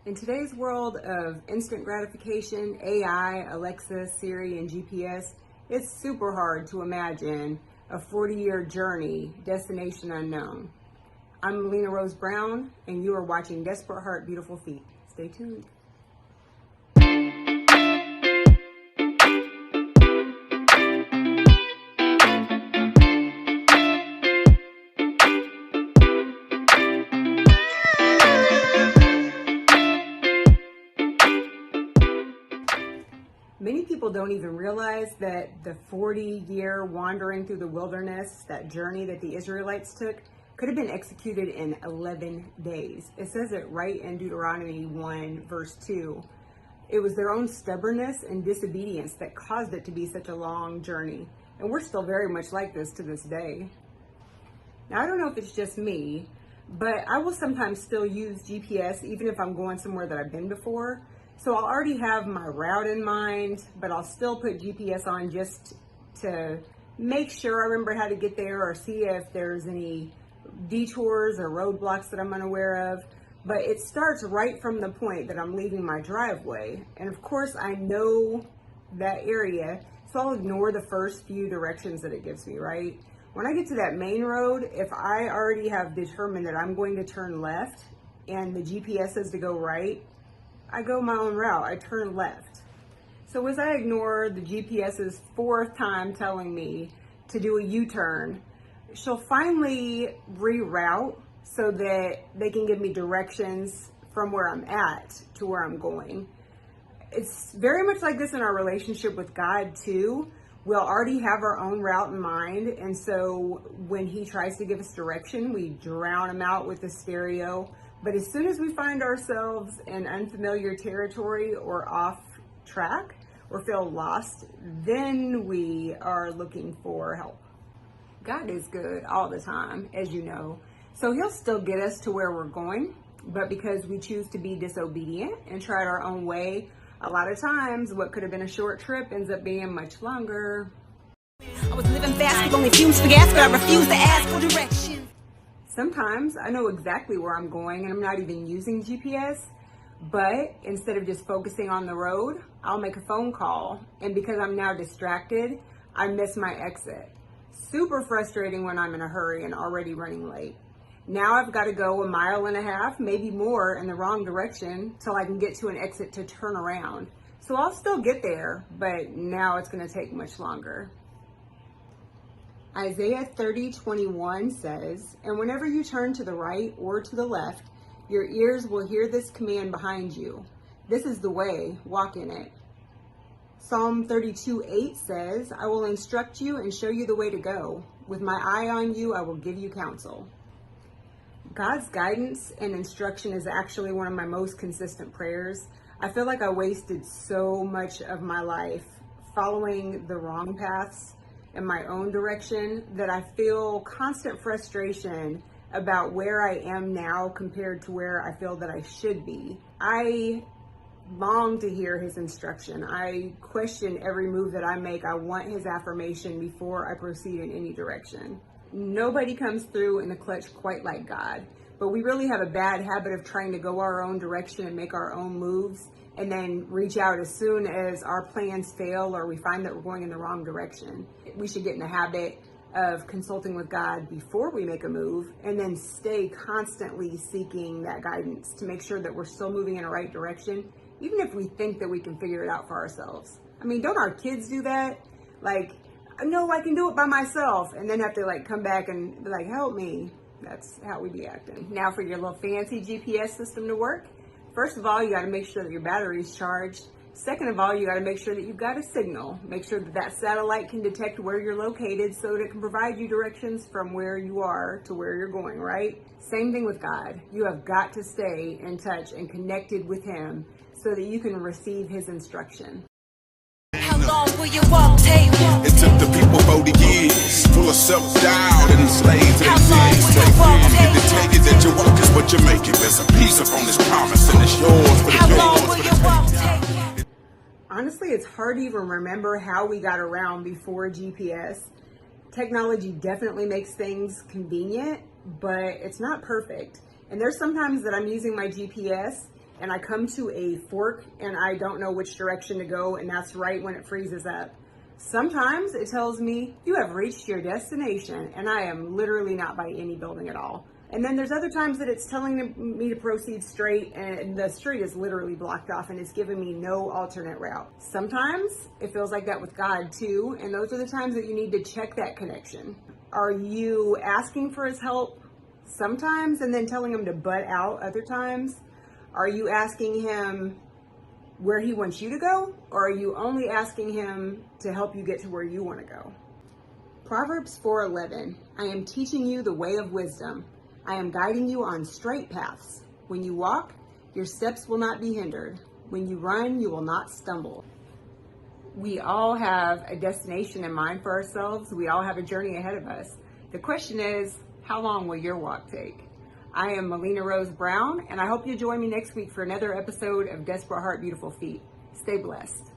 In today's world of instant gratification, AI, Alexa, Siri, and GPS, it's super hard to imagine a 40-year journey, destination unknown. I'm Melena Rose Brown, and you are watching Desperate Heart, Beautiful Feet. Stay tuned. Many people don't even realize that the 40-year wandering through the wilderness, that journey that the Israelites took, could have been executed in 11 days. It says it right in Deuteronomy 1, verse 2. It was their own stubbornness and disobedience that caused it to be such a long journey. And we're still very much like this to this day. Now, I don't know if it's just me, but I will sometimes still use GPS even if I'm going somewhere that I've been before. So I'll already have my route in mind, but I'll still put GPS on just to make sure I remember how to get there or see if there's any detours or roadblocks that I'm unaware of. But it starts right from the point that I'm leaving my driveway. And of course, I know that area, so I'll ignore the first few directions that it gives me, right? When I get to that main road, if I already have determined that I'm going to turn left and the GPS says to go right, I go my own route, I turn left. So as I ignore the GPS's fourth time telling me to do a U-turn, she'll finally reroute so that they can give me directions from where I'm at to where I'm going. It's very much like this in our relationship with God too. We'll already have our own route in mind, and so when he tries to give us direction, we drown him out with the stereo. But as soon as we find ourselves in unfamiliar territory or off track or feel lost, then we are looking for help. God is good all the time, as you know. So he'll still get us to where we're going, but because we choose to be disobedient and try it our own way, a lot of times what could have been a short trip ends up being much longer. I was living fast with only fumes for gas, but I refused to ask for directions. Sometimes I know exactly where I'm going and I'm not even using GPS, but instead of just focusing on the road, I'll make a phone call. And because I'm now distracted, I miss my exit. Super frustrating when I'm in a hurry and already running late. Now I've got to go 1.5 miles, maybe more, in the wrong direction till I can get to an exit to turn around. So I'll still get there, but now it's going to take much longer. Isaiah 30:21 says, "And whenever you turn to the right or to the left, your ears will hear this command behind you. This is the way, walk in it." Psalm 32:8 says, "I will instruct you and show you the way to go. With my eye on you, I will give you counsel." God's guidance and instruction is actually one of my most consistent prayers. I feel like I wasted so much of my life following the wrong paths in my own direction that I feel constant frustration about where I am now compared to where I feel that I should be. I long to hear his instruction. I question every move that I make. I want his affirmation before I proceed in any direction. Nobody comes through in the clutch quite like God, but we really have a bad habit of trying to go our own direction and make our own moves and then reach out as soon as our plans fail or we find that we're going in the wrong direction. We should get in the habit of consulting with God before we make a move and then stay constantly seeking that guidance to make sure that we're still moving in the right direction, even if we think that we can figure it out for ourselves. I mean, don't our kids do that? Like, no, I can do it by myself, and then have to like come back and be like, help me. That's how we be acting. Now for your little fancy GPS system to work. First of all, you got to make sure that your battery's charged. Second of all, you got to make sure that you've got a signal. Make sure that that satellite can detect where you're located so that it can provide you directions from where you are to where you're going, right? Same thing with God. You have got to stay in touch and connected with him so that you can receive his instruction. How long will your walk take? It took the people 40 years, full of self-doubt and enslaved to their How long fears. will your walk take? They tell you that your work is what you make it. There's a piece up on this promise and it's yours for the How long yours will for your walk the take? Honestly, it's hard to even remember how we got around before GPS. Technology definitely makes things convenient, but it's not perfect. And there's sometimes that I'm using my GPS and I come to a fork and I don't know which direction to go, and that's right when it freezes up. Sometimes it tells me you have reached your destination, and I am literally not by any building at all. And then there's other times that it's telling me to proceed straight, and the street is literally blocked off and it's giving me no alternate route. Sometimes it feels like that with God too, and those are the times that you need to check that connection. Are you asking for his help sometimes and then telling him to butt out other times? Are you asking him where he wants you to go, or are you only asking him to help you get to where you want to go? Proverbs 4:11, I am teaching you the way of wisdom. I am guiding you on straight paths. When you walk, your steps will not be hindered. When you run, you will not stumble. We all have a destination in mind for ourselves. We all have a journey ahead of us. The question is, how long will your walk take? I am Melena Rose Brown, and I hope you join me next week for another episode of Desperate Heart, Beautiful Feet. Stay blessed.